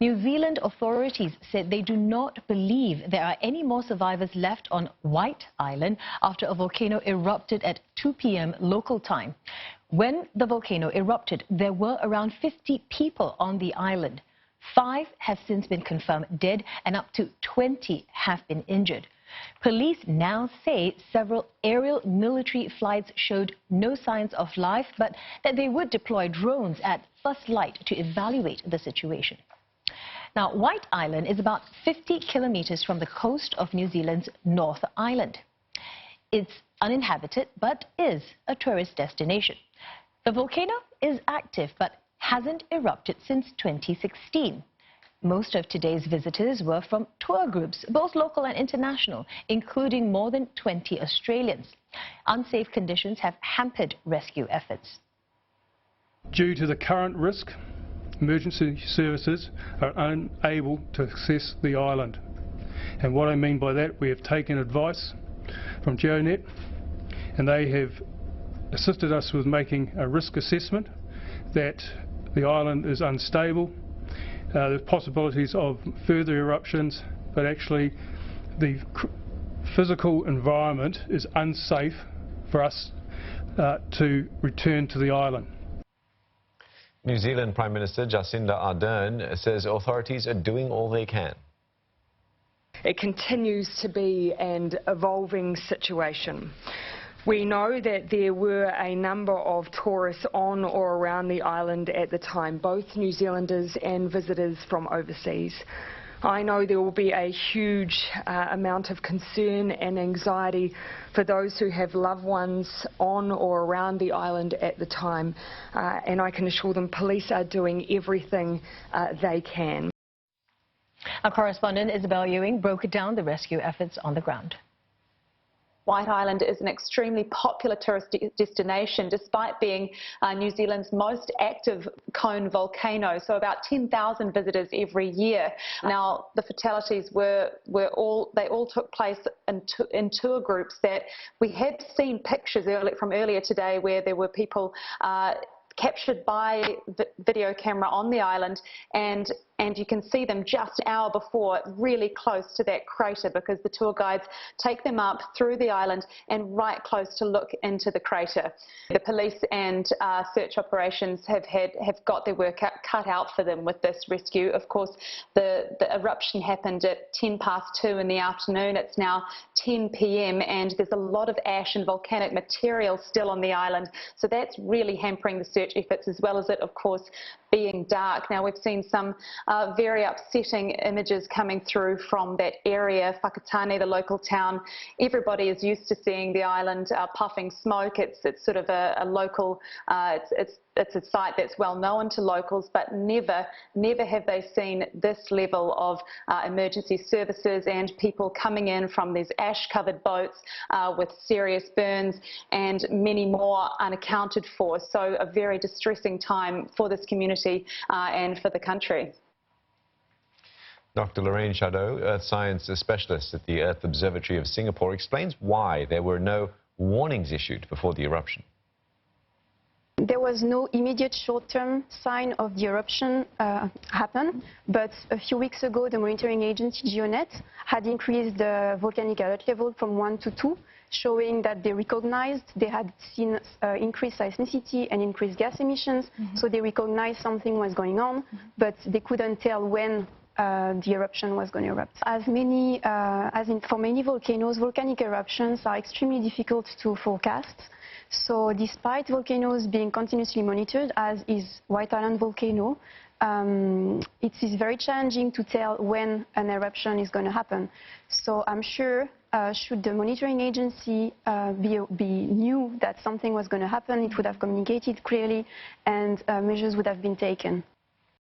New Zealand authorities said they do not believe there are any more survivors left on White Island after a volcano erupted at 2 p.m. local time. When the volcano erupted, there were around 50 people on the island. 5 have since been confirmed dead and up to 20 have been injured. Police now say several aerial military flights showed no signs of life, but that they would deploy drones at first light to evaluate the situation. Now, White Island is about 50 kilometers from the coast of New Zealand's North Island. It's uninhabited, but is a tourist destination. The volcano is active, but hasn't erupted since 2016. Most of today's visitors were from tour groups, both local and international, including more than 20 Australians. Unsafe conditions have hampered rescue efforts. Due to the current risk, emergency services are unable to access the island. And what I mean by that, we have taken advice from GeoNet, and they have assisted us with making a risk assessment that the island is unstable. There's possibilities of further eruptions, but actually the physical environment is unsafe for us to return to the island. New Zealand Prime Minister Jacinda Ardern says authorities are doing all they can. It continues to be an evolving situation. We know that there were a number of tourists on or around the island at the time, both New Zealanders and visitors from overseas. I know there will be a huge amount of concern and anxiety for those who have loved ones on or around the island at the time, and I can assure them police are doing everything they can. Our correspondent Isabel Ewing broke down the rescue efforts on the ground. White Island is an extremely popular tourist destination, despite being New Zealand's most active cone volcano, so about 10,000 visitors every year. Now, the fatalities they all took place in tour groups that we had seen pictures from earlier today where there were people captured by video camera on the island, and you can see them just an hour before, really close to that crater, because the tour guides take them up through the island and right close to look into the crater. The police and search operations have got their work cut out for them with this rescue. Of course, the eruption happened at 2:10 in the afternoon. It's now 10 p.m. and there's a lot of ash and volcanic material still on the island, so that's really hampering the search efforts, as well as it, of course, being dark. Now, we've seen some very upsetting images coming through from that area, Whakatane, the local town. Everybody is used to seeing the island puffing smoke. It's sort of a local, it's a site that's well known to locals, but never have they seen this level of emergency services and people coming in from these ash-covered boats with serious burns and many more unaccounted for. So a very distressing time for this community and for the country. Dr. Lorraine Shadow, Earth Science Specialist at the Earth Observatory of Singapore, explains why there were no warnings issued before the eruption. There was no immediate short-term sign of the eruption happen, but a few weeks ago the monitoring agency GeoNet had increased the volcanic alert level from 1 to 2, showing that they recognized they had seen increased seismicity and increased gas emissions, so they recognized something was going on, but they couldn't tell when the eruption was going to erupt. For many volcanoes, volcanic eruptions are extremely difficult to forecast. So despite volcanoes being continuously monitored, as is White Island volcano, it is very challenging to tell when an eruption is going to happen. So I'm sure should the monitoring agency knew that something was going to happen, it would have communicated clearly and measures would have been taken.